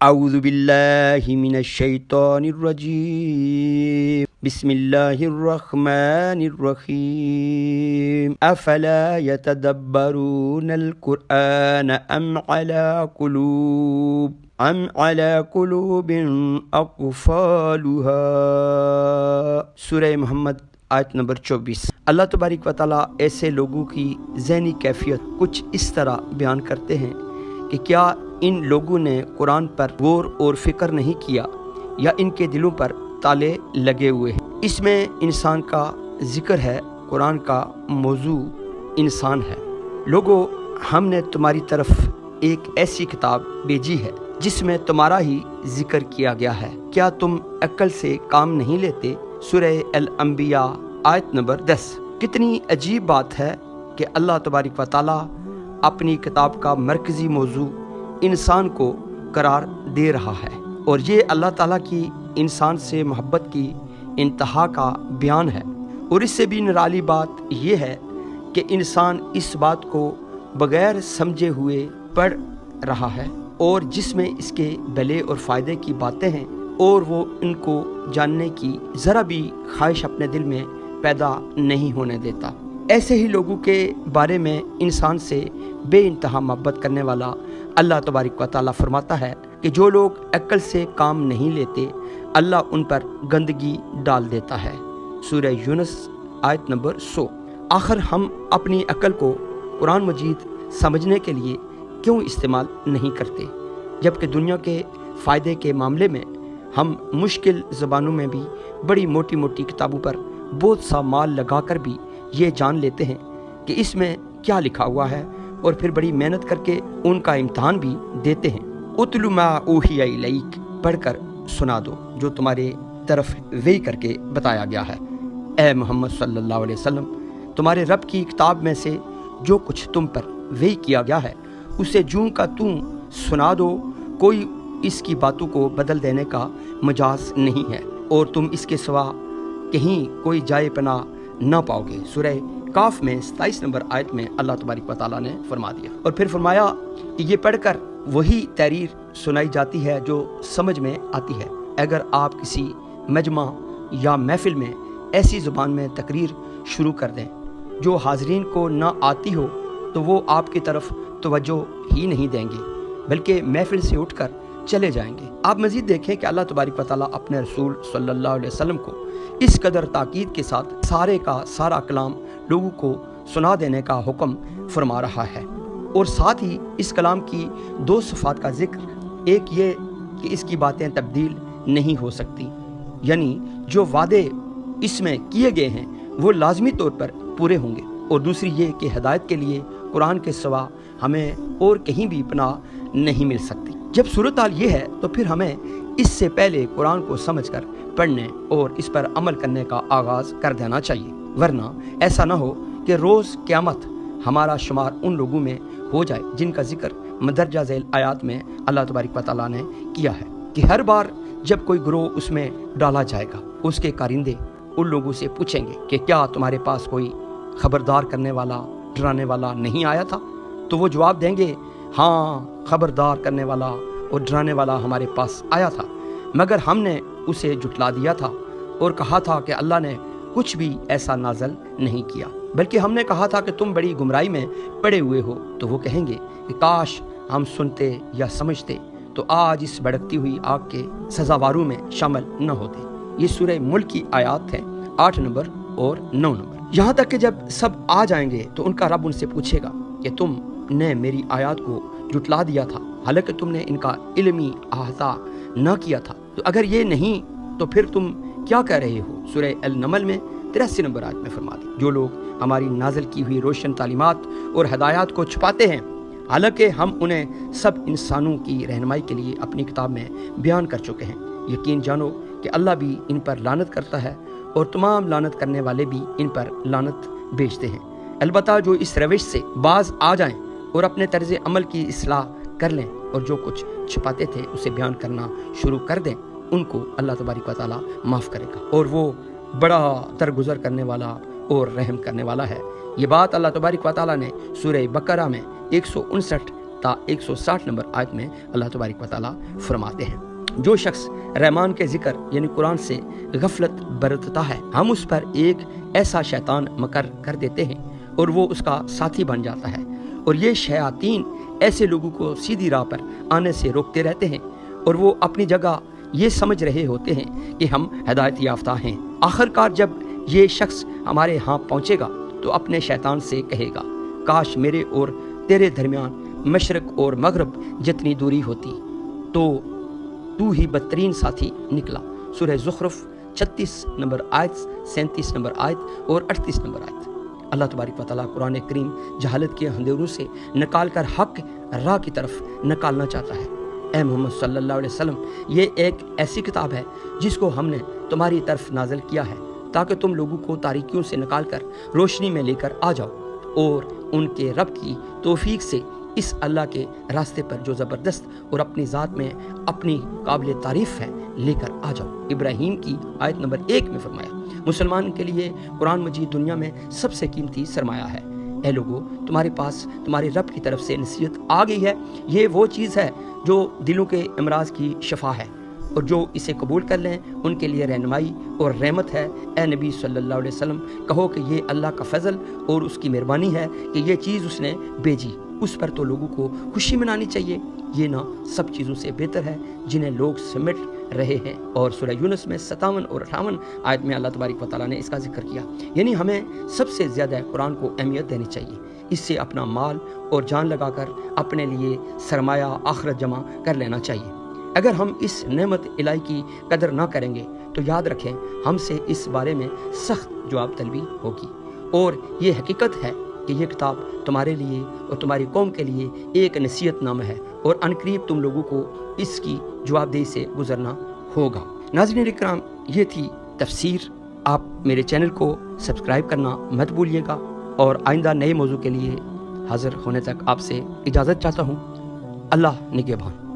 اعوذ باللہ من الشیطان الرجیم بسم اللہ الرحمن الرحیم افلا یتدبرون القرآن ام علی قلوب اقفالها۔ سورہ محمد آیت نمبر 24۔ اللہ تبارک و تعالیٰ ایسے لوگوں کی ذہنی کیفیت کچھ اس طرح بیان کرتے ہیں کہ کیا ان لوگوں نے قرآن پر غور اور فکر نہیں کیا یا ان کے دلوں پر تالے لگے ہوئے ہیں۔ اس میں انسان کا ذکر ہے، قرآن کا موضوع انسان ہے۔ لوگو، ہم نے تمہاری طرف ایک ایسی کتاب بھیجی ہے جس میں تمہارا ہی ذکر کیا گیا ہے، کیا تم عقل سے کام نہیں لیتے؟ سورہ الانبیاء آیت نمبر 10۔ کتنی عجیب بات ہے کہ اللہ تبارک و تعالیٰ اپنی کتاب کا مرکزی موضوع انسان کو قرار دے رہا ہے، اور یہ اللہ تعالیٰ کی انسان سے محبت کی انتہا کا بیان ہے۔ اور اس سے بھی نرالی بات یہ ہے کہ انسان اس بات کو بغیر سمجھے ہوئے پڑھ رہا ہے، اور جس میں اس کے بھلے اور فائدے کی باتیں ہیں، اور وہ ان کو جاننے کی ذرا بھی خواہش اپنے دل میں پیدا نہیں ہونے دیتا۔ ایسے ہی لوگوں کے بارے میں انسان سے بے انتہا محبت کرنے والا اللہ تبارک و تعالیٰ فرماتا ہے کہ جو لوگ عقل سے کام نہیں لیتے، اللہ ان پر گندگی ڈال دیتا ہے۔ سورہ یونس آیت نمبر 100۔ آخر ہم اپنی عقل کو قرآن مجید سمجھنے کے لیے کیوں استعمال نہیں کرتے، جبکہ دنیا کے فائدے کے معاملے میں ہم مشکل زبانوں میں بھی بڑی موٹی موٹی کتابوں پر بہت سا مال لگا کر بھی یہ جان لیتے ہیں کہ اس میں کیا لکھا ہوا ہے، اور پھر بڑی محنت کر کے ان کا امتحان بھی دیتے ہیں۔ اتل ما اوحی الیک، پڑھ کر سنا دو جو تمہارے طرف وحی کر کے بتایا گیا ہے۔ اے محمد صلی اللہ علیہ وسلم، تمہارے رب کی کتاب میں سے جو کچھ تم پر وحی کیا گیا ہے اسے جوں کا توں سنا دو، کوئی اس کی باتوں کو بدل دینے کا مجاز نہیں ہے، اور تم اس کے سوا کہیں کوئی جائے پناہ نہ پاؤ گے۔ سورہ کاف میں 27 نمبر آیت میں اللہ تبارک و تعالیٰ نے فرما دیا، اور پھر فرمایا کہ یہ پڑھ کر وہی تحریر سنائی جاتی ہے جو سمجھ میں آتی ہے۔ اگر آپ کسی مجمع یا محفل میں ایسی زبان میں تقریر شروع کر دیں جو حاضرین کو نہ آتی ہو تو وہ آپ کی طرف توجہ ہی نہیں دیں گے، بلکہ محفل سے اٹھ کر چلے جائیں گے۔ آپ مزید دیکھیں کہ اللہ تبارک و تعالیٰ اپنے رسول صلی اللہ علیہ وسلم کو اس قدر تاکید کے ساتھ سارے کا سارا کلام لوگوں کو سنا دینے کا حکم فرما رہا ہے، اور ساتھ ہی اس کلام کی 2 صفات کا ذکر، ایک یہ کہ اس کی باتیں تبدیل نہیں ہو سکتی، یعنی جو وعدے اس میں کیے گئے ہیں وہ لازمی طور پر پورے ہوں گے، اور دوسری یہ کہ ہدایت کے لیے قرآن کے سوا ہمیں اور کہیں بھی پناہ نہیں مل سکتی۔ جب صورتحال یہ ہے تو پھر ہمیں اس سے پہلے قرآن کو سمجھ کر پڑھنے اور اس پر عمل کرنے کا آغاز کر دینا چاہیے، ورنہ ایسا نہ ہو کہ روز قیامت ہمارا شمار ان لوگوں میں ہو جائے جن کا ذکر مندرجہ ذیل آیات میں اللہ تبارک و تعالیٰ نے کیا ہے کہ ہر بار جب کوئی گروہ اس میں ڈالا جائے گا، اس کے کارندے ان لوگوں سے پوچھیں گے کہ کیا تمہارے پاس کوئی خبردار کرنے والا، ڈرانے والا نہیں آیا تھا؟ تو وہ جواب دیں گے، ہاں، خبردار کرنے والا اور ڈرانے والا ہمارے پاس آیا تھا، مگر ہم نے اسے جھٹلا دیا تھا اور کہا تھا کہ اللہ نے کچھ بھی ایسا نازل نہیں کیا، بلکہ ہم نے کہا تھا کہ تم بڑی گمراہی میں پڑے ہوئے ہو۔ تو وہ کہیں گے کہ کاش ہم سنتے یا سمجھتے تو آج اس بھڑکتی ہوئی آگ کے سزاواروں میں شامل نہ ہوتے۔ یہ سورہ ملک کی آیات ہیں 8 نمبر اور 9 نمبر۔ یہاں تک کہ جب سب آ جائیں گے تو ان کا رب ان سے پوچھے گا کہ تم نے میری آیات کو جھٹلا دیا تھا، حالانکہ تم نے ان کا علمی احاطہ نہ کیا تھا، تو اگر یہ نہیں تو پھر تم کیا کہہ رہے ہو؟ سورہ النمل میں 83 نمبر آیت میں فرما دی، جو لوگ ہماری نازل کی ہوئی روشن تعلیمات اور ہدایات کو چھپاتے ہیں، حالانکہ ہم انہیں سب انسانوں کی رہنمائی کے لیے اپنی کتاب میں بیان کر چکے ہیں، یقین جانو کہ اللہ بھی ان پر لعنت کرتا ہے اور تمام لعنت کرنے والے بھی ان پر لعنت بھیجتے ہیں۔ البتہ جو اس روش سے باز آ جائیں اور اپنے طرز عمل کی اصلاح کر لیں اور جو کچھ چھپاتے تھے اسے بیان کرنا شروع کر دیں، ان کو اللہ تبارک و تعالیٰ معاف کرے گا، اور وہ بڑا درگزر کرنے والا اور رحم کرنے والا ہے۔ یہ بات اللہ تبارک و تعالیٰ نے سورہ بقرہ میں 159 تا 160 نمبر آیت میں اللہ تبارک و تعالیٰ فرماتے ہیں، جو شخص رحمان کے ذکر یعنی قرآن سے غفلت برتتا ہے، ہم اس پر ایک ایسا شیطان مقرر کر دیتے ہیں اور وہ اس کا ساتھی بن جاتا ہے، اور یہ شیاطین ایسے لوگوں کو سیدھی راہ پر آنے سے روکتے رہتے ہیں، اور وہ اپنی جگہ یہ سمجھ رہے ہوتے ہیں کہ ہم ہدایت یافتہ ہیں۔ آخر کار جب یہ شخص ہمارے ہاں پہنچے گا تو اپنے شیطان سے کہے گا، کاش میرے اور تیرے درمیان مشرق اور مغرب جتنی دوری ہوتی، تو ہی بدترین ساتھی نکلا۔ سورہ زخرف 36 نمبر آیت، 37 نمبر آیت اور 38 نمبر آیت۔ اللہ تبارک و تعالیٰ قرآن کریم جہالت کے اندھیروں سے نکال کر حق راہ کی طرف نکالنا چاہتا ہے۔ اے محمد صلی اللہ علیہ وسلم، یہ ایک ایسی کتاب ہے جس کو ہم نے تمہاری طرف نازل کیا ہے تاکہ تم لوگوں کو تاریکیوں سے نکال کر روشنی میں لے کر آ جاؤ اور ان کے رب کی توفیق سے اس اللہ کے راستے پر جو زبردست اور اپنی ذات میں اپنی قابل تعریف ہے لے کر آ جاؤ۔ ابراہیم کی آیت نمبر 1 میں فرمایا، مسلمان کے لیے قرآن مجید دنیا میں سب سے قیمتی سرمایہ ہے۔ اے لوگو، تمہارے پاس تمہارے رب کی طرف سے نصیحت آ گئی ہے، یہ وہ چیز ہے جو دلوں کے امراض کی شفا ہے، اور جو اسے قبول کر لیں ان کے لیے رہنمائی اور رحمت ہے۔ اے نبی صلی اللہ علیہ وسلم، کہو کہ یہ اللہ کا فضل اور اس کی مہربانی ہے کہ یہ چیز اس نے بھیجی، اس پر تو لوگوں کو خوشی منانی چاہیے، یہ نہ سب چیزوں سے بہتر ہے جنہیں لوگ سمٹ رہے ہیں۔ اور سورہ یونس میں 57 اور 58 آیت میں اللہ تبارک و تعالیٰ نے اس کا ذکر کیا، یعنی ہمیں سب سے زیادہ قرآن کو اہمیت دینی چاہیے، اس سے اپنا مال اور جان لگا کر اپنے لیے سرمایہ آخرت جمع کر لینا چاہیے۔ اگر ہم اس نعمت الہی کی قدر نہ کریں گے تو یاد رکھیں ہم سے اس بارے میں سخت جواب طلبی ہوگی، اور یہ حقیقت ہے کہ یہ کتاب تمہارے لیے اور تمہاری قوم کے لیے ایک نصیحت نامہ ہے، اور عنقریب تم لوگوں کو اس کی جواب دہی سے گزرنا ہوگا۔ ناظرین اکرام، یہ تھی تفسیر۔ آپ میرے چینل کو سبسکرائب کرنا مت بھولیے گا، اور آئندہ نئے موضوع کے لیے حاضر ہونے تک آپ سے اجازت چاہتا ہوں۔ اللہ نگہبان۔